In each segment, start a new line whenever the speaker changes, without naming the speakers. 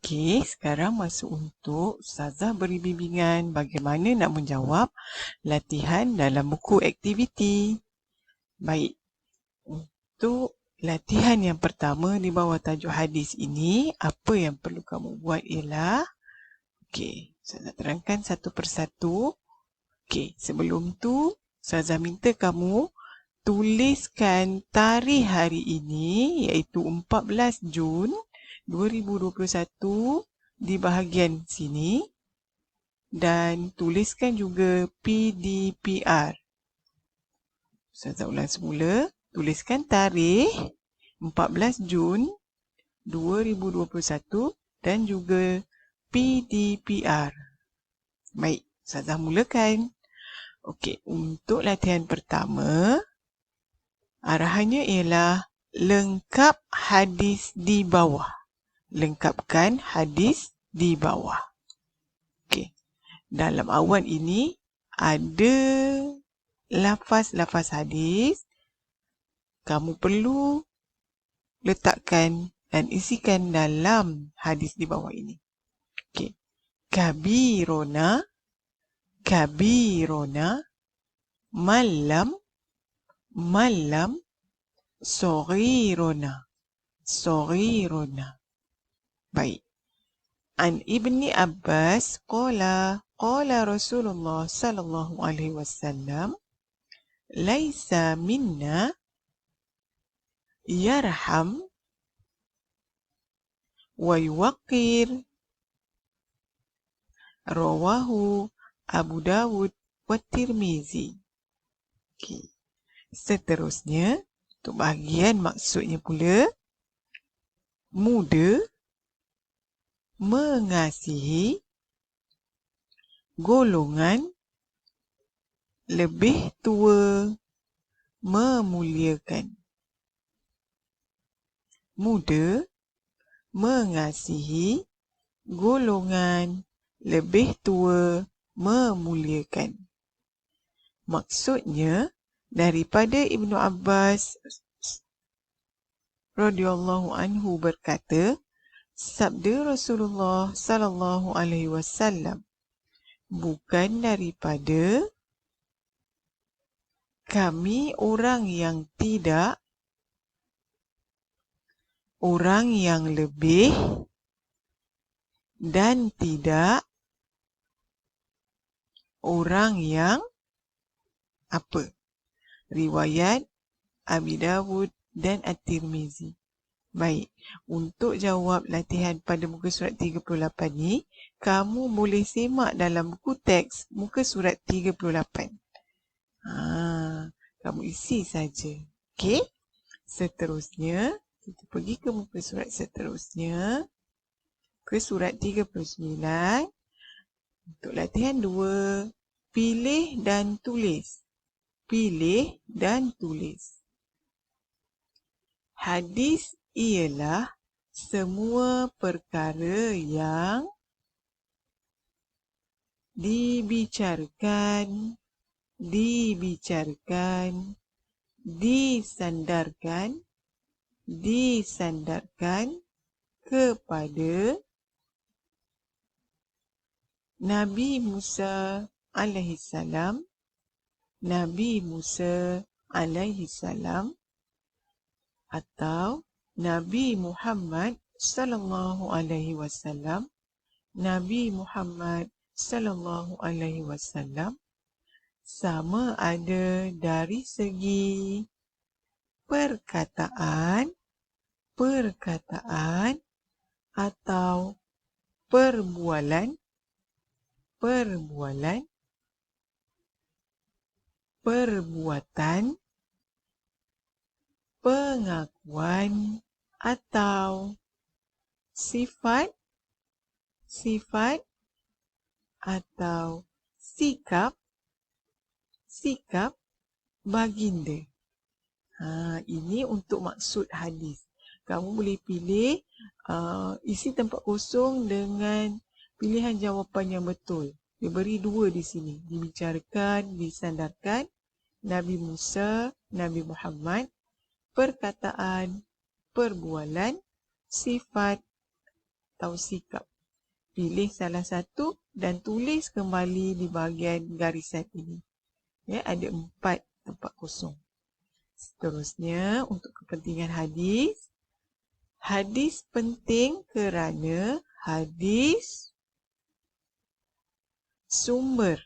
Okey, sekarang masa untuk Ustazah beri bimbingan bagaimana nak menjawab latihan dalam buku aktiviti. Baik, untuk latihan yang pertama di bawah tajuk hadis ini, apa yang perlu kamu buat ialah, okey, Ustazah terangkan satu persatu. Okey, sebelum tu, Ustazah minta kamu tuliskan tarikh hari ini iaitu 14 Jun 2021 di bahagian sini dan tuliskan juga PDPR. Ustazah ulang semula. Tuliskan tarikh 14 Jun 2021 dan juga PDPR. Baik, Ustazah mulakan. Okey, untuk latihan pertama, arahannya ialah lengkap hadis di bawah. Lengkapkan hadis di bawah. Okey. Dalam awan ini ada lafaz-lafaz hadis. Kamu perlu letakkan dan isikan dalam hadis di bawah ini. Okey. Kabirona, kabirona, malam, malam, soghirona, soghirona. Baik. An Ibni Abbas qala Rasulullah sallallahu alaihi wasallam laisa minna yarham wa yuqir, rawahu Abu Dawud wa Tirmizi. Okay. Seterusnya, untuk bahagian maksudnya pula, muda, mengasihi, golongan, lebih tua, memuliakan. Muda, mengasihi, golongan, lebih tua, memuliakan. Maksudnya, daripada Ibnu Abbas radhiyallahu anhu berkata, sabda Rasulullah sallallahu alaihi wasallam, bukan daripada kami orang yang tidak, orang yang lebih dan tidak orang yang apa? Riwayat Abi Dawud dan At-Tirmizi. Baik, untuk jawab latihan pada muka surat 38 ni, kamu boleh semak dalam buku teks muka surat 38. Kamu isi saja. Okey? Seterusnya, kita pergi ke muka surat seterusnya. Ke surat 39. Untuk latihan 2, pilih dan tulis. Pilih dan tulis. Hadis ialah semua perkara yang dibicarakan, disandarkan kepada Nabi Musa alaihissalam, Nabi Musa alaihissalam atau Nabi Muhammad sallallahu alaihi wasallam, Nabi Muhammad sallallahu alaihi wasallam, sama ada dari segi perkataan atau perbualan, perbuatan, pengakuan atau sifat atau sikap baginda. Ini untuk maksud hadis. Kamu boleh pilih isi tempat kosong dengan pilihan jawapan yang betul. Dia beri 2 di sini. Dibicarakan, disandarkan, Nabi Musa, Nabi Muhammad, perkataan, perbualan, sifat atau sikap. Pilih salah satu dan tulis kembali di bahagian garisan ini. Ya, ada 4 tempat kosong. Seterusnya, untuk kepentingan hadis. Hadis penting kerana hadis sumber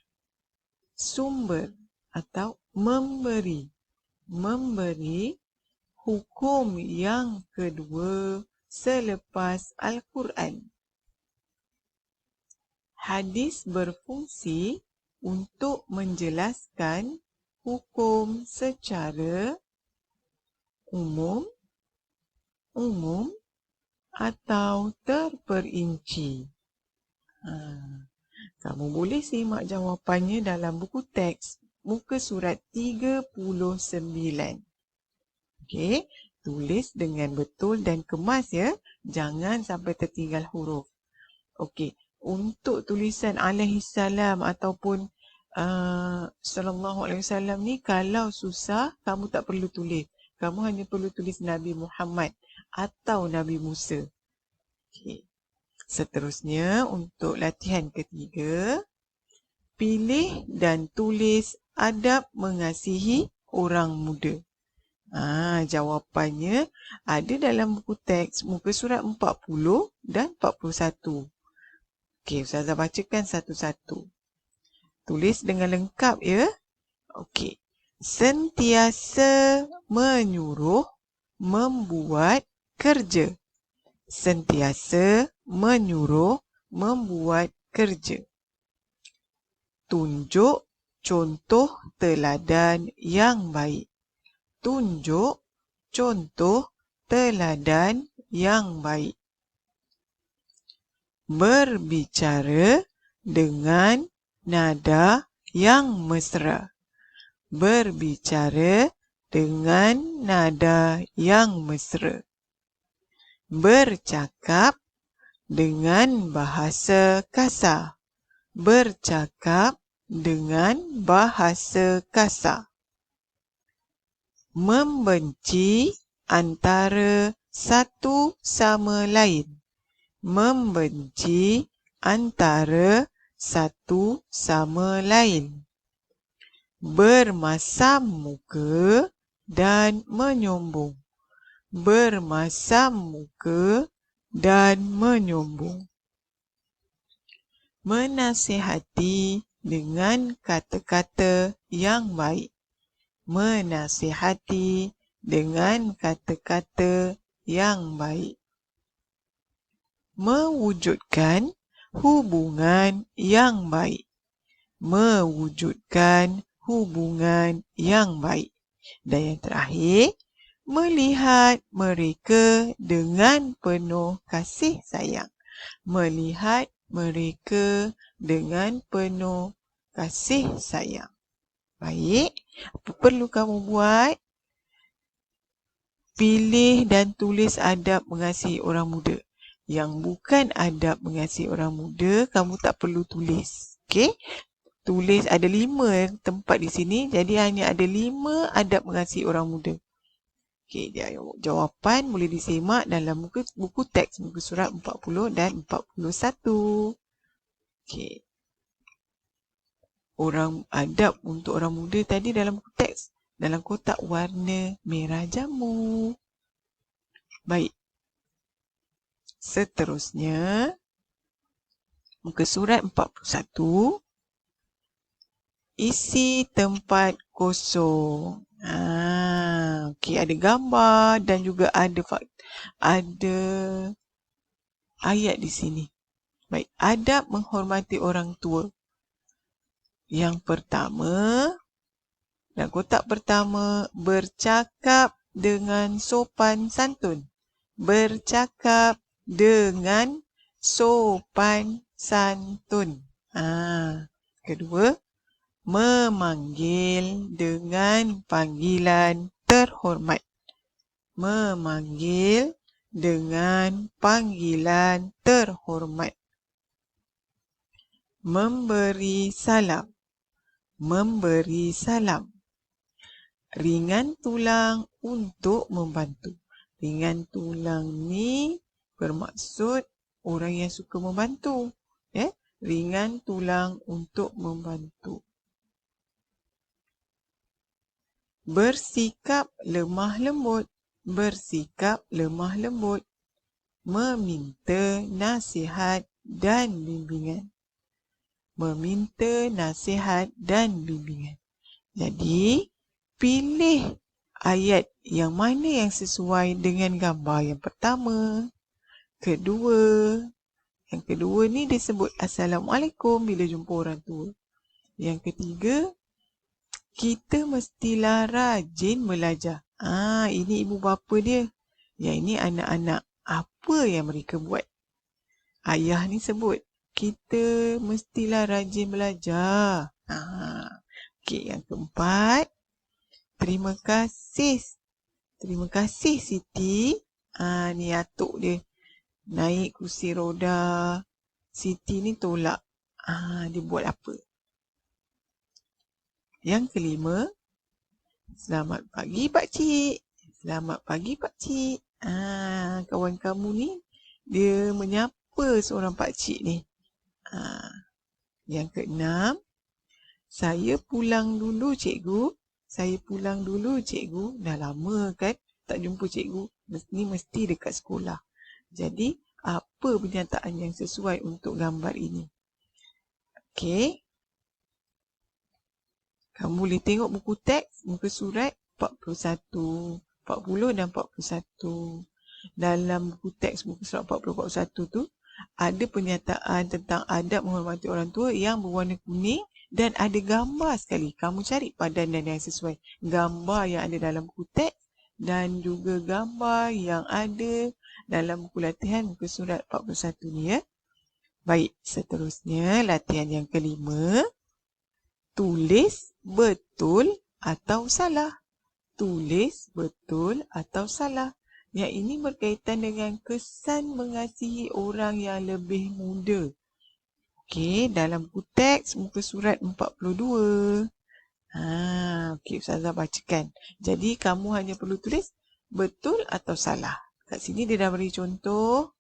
atau memberi hukum yang kedua selepas Al-Quran. Hadis berfungsi untuk menjelaskan hukum secara umum atau terperinci. Kamu boleh simak jawapannya dalam buku teks muka surat 39. Okey, tulis dengan betul dan kemas ya. Jangan sampai tertinggal huruf. Okey, untuk tulisan alaihi salam ataupun sallallahu alaihi wasallam ni, kalau susah kamu tak perlu tulis. Kamu hanya perlu tulis Nabi Muhammad atau Nabi Musa. Okay. Seterusnya, untuk latihan ketiga, pilih dan tulis adab mengasihi orang muda. Jawapannya ada dalam buku teks muka surat 40 dan 41. Okey, Ustazah bacakan satu-satu. Tulis dengan lengkap ya. Okey. Sentiasa menyuruh membuat kerja. Sentiasa menyuruh membuat kerja. Tunjuk contoh teladan yang baik. Tunjuk contoh teladan yang baik. Berbicara dengan nada yang mesra. Berbicara dengan nada yang mesra. Bercakap dengan bahasa kasar. Bercakap dengan bahasa kasar. Membenci antara satu sama lain. Membenci antara satu sama lain. Bermasam muka dan menyombong. Bermasam muka dan menyombong. Menasihati dengan kata-kata yang baik. Menasihati dengan kata-kata yang baik. Mewujudkan hubungan yang baik. Mewujudkan hubungan yang baik. Dan yang terakhir, melihat mereka dengan penuh kasih sayang. Melihat mereka dengan penuh kasih sayang. Baik, apa perlu kamu buat? Pilih dan tulis adab mengasihi orang muda. Yang bukan adab mengasihi orang muda, kamu tak perlu tulis. Okey? Tulis ada 5 tempat di sini, jadi hanya ada 5 adab mengasihi orang muda. Okey, jawapan boleh disimak dalam buku teks muka surat 40 dan 41. Okey. Adab untuk orang muda tadi dalam buku teks dalam kotak warna merah jamu. Baik. Seterusnya, muka surat 41. Isi tempat kosong. Okey, ada gambar dan juga ada ayat di sini. Baik, adab menghormati orang tua. Yang pertama, dan kotak pertama, bercakap dengan sopan santun. Bercakap dengan sopan santun. Kedua, memanggil dengan panggilan terhormat. Memanggil dengan panggilan terhormat. Memberi salam. Memberi salam. Ringan tulang untuk membantu. Ringan tulang ni bermaksud orang yang suka membantu. Ringan tulang untuk membantu. Bersikap lemah lembut. Bersikap lemah lembut. Meminta nasihat dan bimbingan. Meminta nasihat dan bimbingan. Jadi, pilih ayat yang mana yang sesuai dengan gambar yang pertama, kedua. Yang kedua ni dia sebut Assalamualaikum bila jumpa orang tua. Yang ketiga, kita mestilah rajin belajar. Ini ibu bapa dia. Yang ini anak-anak. Apa yang mereka buat? Ayah ni sebut, kita mestilah rajin belajar. Okey, yang keempat, terima kasih. Terima kasih Siti. Ni atuk dia. Naik kursi roda. Siti ni tolak. Dia buat apa? Yang kelima, selamat pagi pakcik. Selamat pagi pakcik. Kawan kamu ni, dia menyapa seorang pakcik ni. Yang keenam, saya pulang dulu cikgu. Saya pulang dulu cikgu. Dah lama kan tak jumpa cikgu. Mesti dekat sekolah. Jadi, apa pernyataan yang sesuai untuk gambar ini? Okey. Kamu boleh tengok buku teks, muka surat 41, 40 dan 41. Dalam buku teks muka surat 40-41 tu, ada pernyataan tentang adab menghormati orang tua yang berwarna kuning dan ada gambar sekali. Kamu cari padanan yang sesuai. Gambar yang ada dalam buku teks dan juga gambar yang ada dalam buku latihan muka surat 41 ni ya. Baik, seterusnya latihan yang kelima. Tulis betul atau salah. Tulis betul atau salah. Yang ini berkaitan dengan kesan mengasihi orang yang lebih muda. Okey, dalam buku teks muka surat 42. Okey, Ustazah bacakan. Jadi kamu hanya perlu tulis betul atau salah. Kat sini dia dah beri contoh.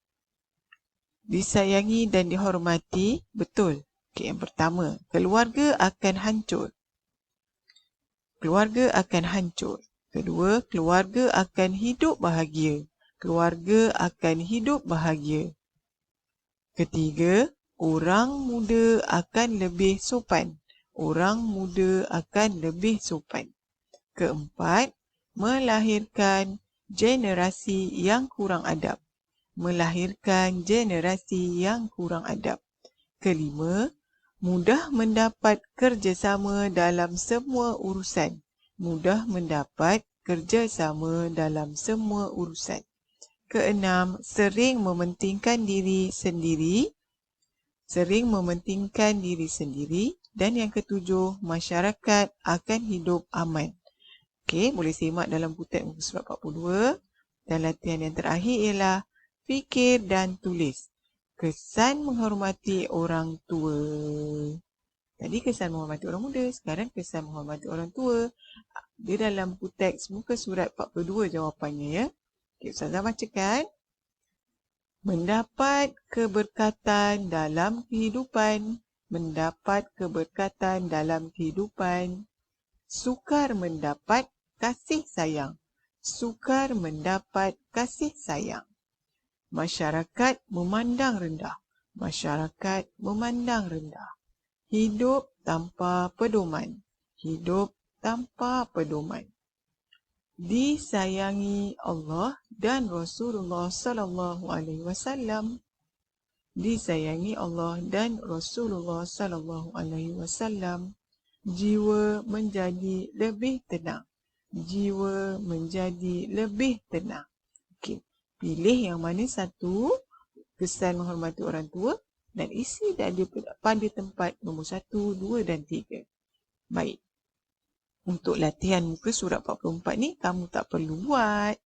Disayangi dan dihormati, betul. Okey, yang pertama, keluarga akan hancur. Keluarga akan hancur. Kedua, keluarga akan hidup bahagia. Keluarga akan hidup bahagia. Ketiga, orang muda akan lebih sopan. Orang muda akan lebih sopan. Keempat, melahirkan generasi yang kurang adab. Melahirkan generasi yang kurang adab. Kelima, mudah mendapat kerjasama dalam semua urusan. Mudah mendapat kerjasama dalam semua urusan. Keenam, sering mementingkan diri sendiri. Sering mementingkan diri sendiri. Dan yang ketujuh, masyarakat akan hidup aman. Okey, boleh semak dalam buku teks muka surat 42. Dan latihan yang terakhir ialah fikir dan tulis. Kesan menghormati orang tua. Tadi kesan menghormati orang muda, sekarang kesan menghormati orang tua. Dia dalam buku teks muka surat 42 jawapannya ya. Okay, Ustazah bacakan. Mendapat keberkatan dalam kehidupan. Mendapat keberkatan dalam kehidupan. Sukar mendapat kasih sayang. Sukar mendapat kasih sayang. Masyarakat memandang rendah. Masyarakat memandang rendah. Hidup tanpa pedoman. Hidup tanpa pedoman. Disayangi Allah dan Rasulullah sallallahu alaihi wasallam. Disayangi Allah dan Rasulullah sallallahu alaihi wasallam. Jiwa menjadi lebih tenang. Jiwa menjadi lebih tenang. Okey, pilih yang mana satu, kesan menghormati orang tua, dan isi pada tempat nombor 1, 2 dan 3. Baik. Untuk latihan muka surat 44 ni kamu tak perlu buat.